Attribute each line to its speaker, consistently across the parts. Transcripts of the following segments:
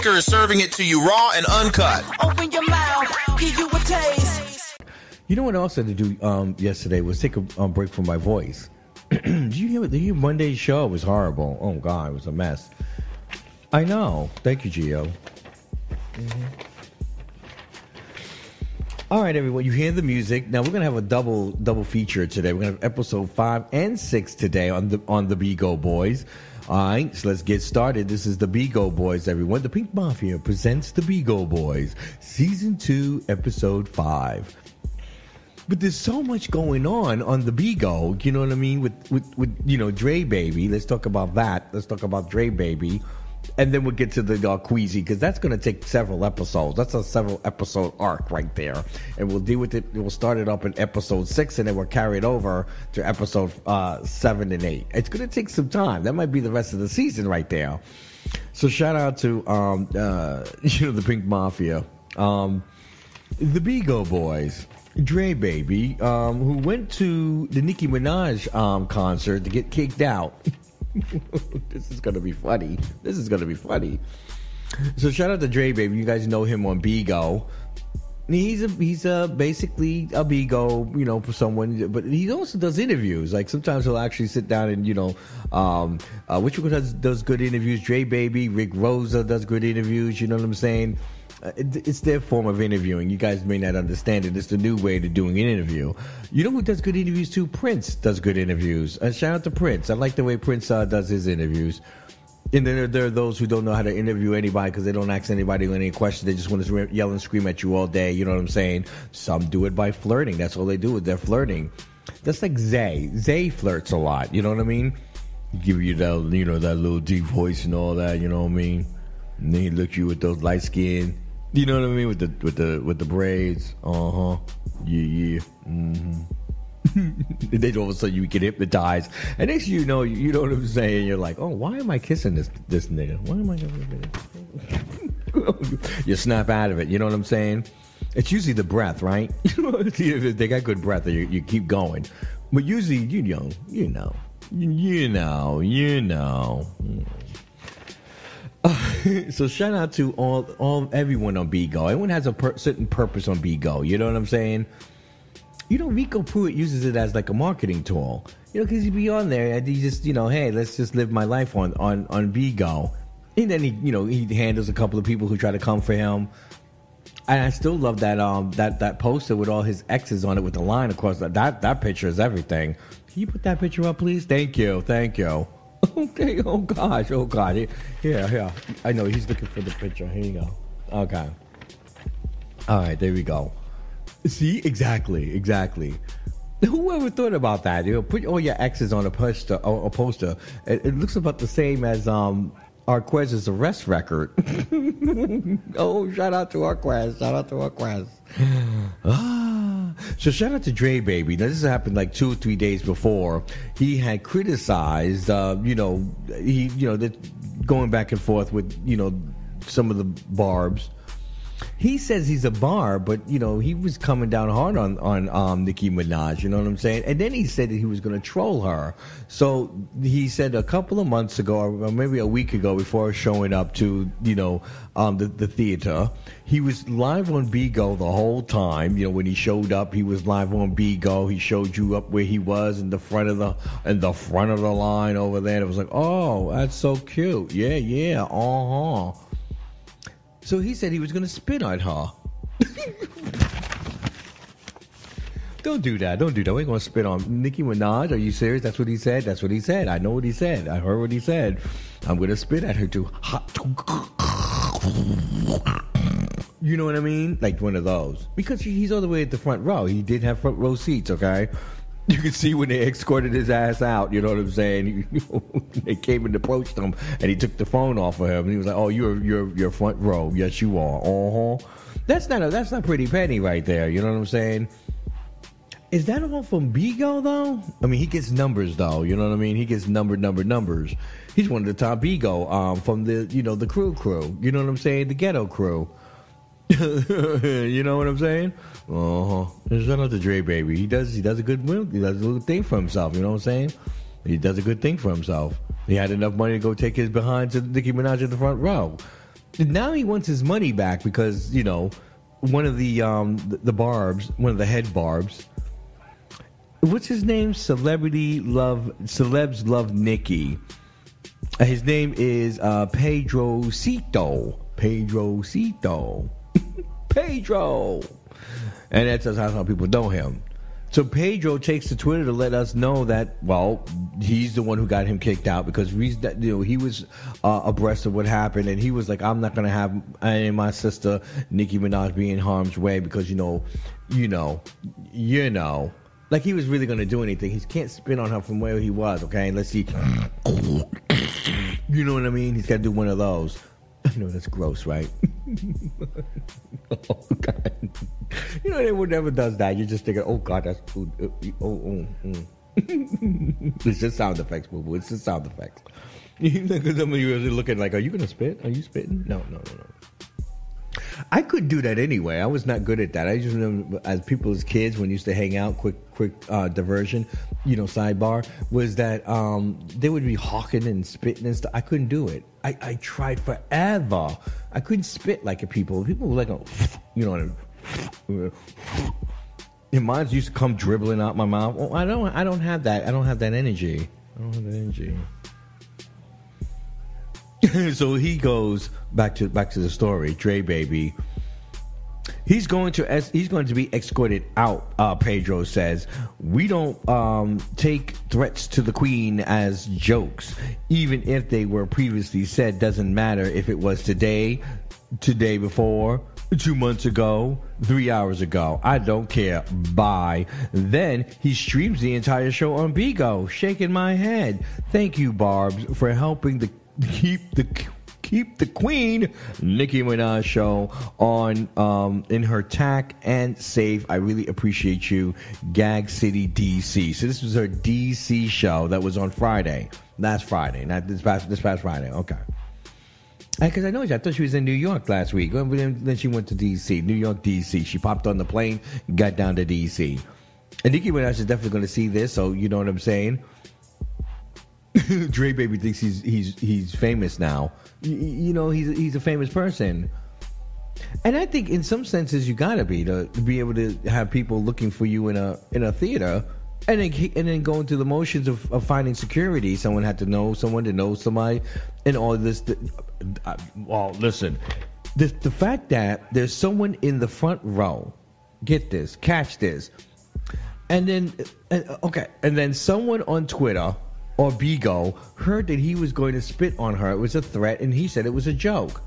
Speaker 1: Snickers serving it to you raw and uncut.
Speaker 2: Open your mouth, give you a taste.
Speaker 3: You know what else I had to do yesterday was take a break from my voice. Did you hear Monday's show? It was horrible. Oh, God, it was a mess. I know. Thank you, Gio. Mm-hmm. All right, everyone. You hear the music. Now, we're going to have a double feature today. We're going to have episode 5 and 6 today on the BIGO Boyz. All right, so let's get started. This is the BIGO Boyz, everyone. The Pink Mafia presents the BIGO Boyz, Season 2, Episode 5. But there's so much going on the BIGO, you know what I mean, with you know, Dre Baby. Let's talk about that. Let's talk about Dre Baby. And then we'll get to the Queasy, because that's going to take several episodes. That's a several episode arc right there. And we'll deal with it. We'll start it up in episode 6, and then we'll carry it over to episode 7 and 8. It's going to take some time. That might be the rest of the season right there. So shout out to you know, the Pink Mafia, the BIGO Boyz, Dre Baby, who went to the Nicki Minaj concert to get kicked out. This is gonna be funny. So shout out to Dre Baby. You guys know him on BIGO. He's basically a BIGO, you know, for someone, but he also does interviews. Like sometimes he'll actually sit down and, you know, which one does good interviews? Dre Baby, Rick Rosa does good interviews. You know what I'm saying? It's their form of interviewing. You guys may not understand it. It's the new way to doing an interview. You know who does good interviews too? Prince does good interviews. Shout out to Prince. I like the way Prince does his interviews. And then there are those who don't know how to interview anybody because they don't ask anybody any questions. They just want to yell and scream at you all day. You know what I'm saying? Some do it by flirting. That's all they do. They're flirting. That's like Zay. Zay flirts a lot. You know what I mean? Give you that, you know, that little deep voice and all that. You know what I mean? And then he look at you with those light skin. You know what I mean, with the braids, yeah, And then all of a sudden you get hypnotized, and next you know what I'm saying. You're like, oh, why am I kissing this nigga? Why am I? You snap out of it. You know what I'm saying? It's usually the breath, right? If they got good breath, you keep going. But usually, you know. So shout out to everyone on BIGO. Everyone has a certain purpose on BIGO. You know what I'm saying? You know, Rico Pruitt uses it as like a marketing tool. You know, because he'd be on there and he just, you know, hey, let's just live my life on BIGO. And then he handles a couple of people who try to come for him. And I still love that poster with all his exes on it with the line across. That picture is everything. Can you put that picture up, please? Thank you. Okay. Oh gosh. Here. I know he's looking for the picture. Here you go. Okay. All right. There we go. See, exactly. Whoever thought about that? You know, put all your exes on a poster. It looks about the same as Arquez's arrest record. Oh, shout out to Arquez. So shout out to Dre Baby. Now this happened like 2 or 3 days before. He had criticized, going back and forth with, you know, some of the barbs. He says he's a barb, but you know he was coming down hard on Nicki Minaj. You know what I'm saying? And then he said that he was going to troll her. So he said a couple of months ago, or maybe a week ago, before showing up to the theater, he was live on BIGO the whole time. You know, when he showed up, he was live on BIGO. He showed you up where he was in the front of the line over there. It was like, oh, that's so cute. Yeah. So he said he was going to spit on her. Don't do that. We ain't going to spit on Nicki Minaj. Are you serious? That's what he said. I know what he said. I heard what he said. I'm going to spit at her too. You know what I mean? Like one of those. Because he's all the way at the front row. He did have front row seats, okay? You can see when they escorted his ass out, you know what I'm saying? They came and approached him, and he took the phone off of him, and he was like, "Oh, you're front row. Yes, you are. That's not Pretty Penny right there. You know what I'm saying? Is that all from BIGO though? I mean, he gets numbers though. You know what I mean? He gets numbers. He's one of the top BIGO from the crew. You know what I'm saying? The ghetto crew. You know what I'm saying? Shout out to Dre Baby. He does a good thing for himself. You know what I'm saying? He does a good thing for himself. He had enough money to go take his behind to Nicki Minaj in the front row. Now he wants his money back because, one of the barbs, one of the head barbs, what's his name? Celebs love Nikki. His name is Pedro Cito. Pedro. And that's just how people know him. So Pedro takes to Twitter to let us know that, well, he's the one who got him kicked out because he was abreast of what happened, and he was like, I'm not going to have any of my sister Nicki Minaj be in harm's way because, like he was really going to do anything. He can't spin on her from where he was, okay? Let's see. You know what I mean? He's got to do one of those. I know that's gross, right? Oh, God. Anyone ever does that, you're just thinking, oh, God, that's food. It's just sound effects, boo-boo. It's just sound effects. Because some of you are looking like, are you going to spit? Are you spitting? No. I could do that anyway. I was not good at that. I just remember as kids, when we used to hang out, quick diversion, sidebar, was that they would be hawking and spitting and stuff. I couldn't do it. I tried forever. I couldn't spit like people. People were like, and mine used to come dribbling out my mouth. Oh, I don't have that. I don't have that energy. So he goes back to the story. Dre baby. He's going to be escorted out. Pedro says, "We don't take threats to the Queen as jokes, even if they were previously said. Doesn't matter if it was today before, 2 months ago, 3 hours ago. I don't care. Bye." Then he streams the entire show on BIGO. Shaking my head. Thank you, Barbs, for helping keep the Queen Nicki Minaj show on in her tack and safe. I really appreciate you, Gag City, DC. So this was her DC show that was on Friday, last Friday, not this past Friday. Okay. Because I thought she was in New York last week. Then she went to DC, New York, DC. She popped on the plane, got down to DC. And Nicki Minaj is definitely going to see this, so you know what I'm saying. Dre baby thinks he's famous now. He's a famous person, and I think in some senses you gotta be to be able to have people looking for you in a theater, and then going through the motions of finding security. Someone had to know someone to know somebody, and all this. Well, listen, the fact that there's someone in the front row, get this, catch this, and then someone on Twitter or BIGO heard that he was going to spit on her. It was a threat, and he said it was a joke.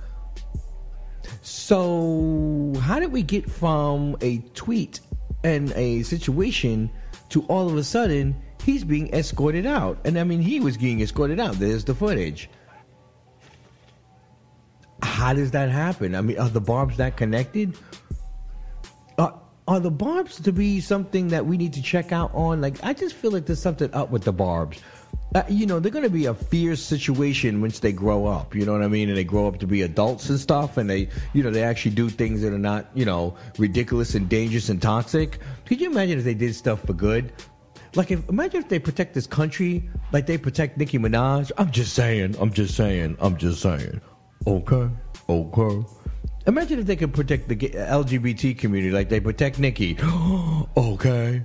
Speaker 3: So how did we get from a tweet and a situation to all of a sudden he's being escorted out? And I mean, he was getting escorted out. There's the footage. How does that happen? I mean, are the Barbs that connected? Are the Barbs to be something that we need to check out on? Like, I just feel like there's something up with the Barbs. They're going to be a fierce situation once they grow up. You know what I mean? And they grow up to be adults and stuff. And they actually do things that are not, ridiculous and dangerous and toxic. Could you imagine if they did stuff for good? Like, imagine if they protect this country like they protect Nicki Minaj. I'm just saying. Okay. Imagine if they could protect the LGBT community like they protect Nicki. Okay.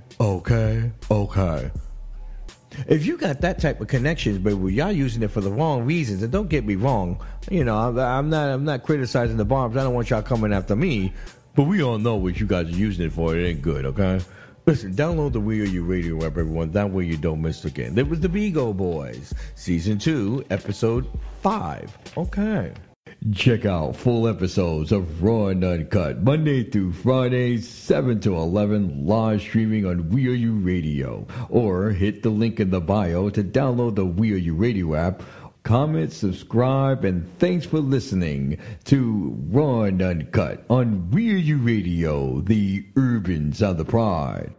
Speaker 3: If you got that type of connections, but y'all using it for the wrong reasons, and don't get me wrong, I'm not criticizing the Barbs. I don't want y'all coming after me, but we all know what you guys are using it for. It ain't good, okay? Listen, download the We Are You radio app, everyone. That way you don't miss again. That was the BIGO Boys, Season 2, Episode 5. Okay. Check out full episodes of Raw and Uncut, Monday through Friday, 7 to 11, live streaming on We Are You Radio. Or hit the link in the bio to download the We Are You Radio app. Comment, subscribe, and thanks for listening to Raw and Uncut on We Are You Radio, the Urban Southern Pride.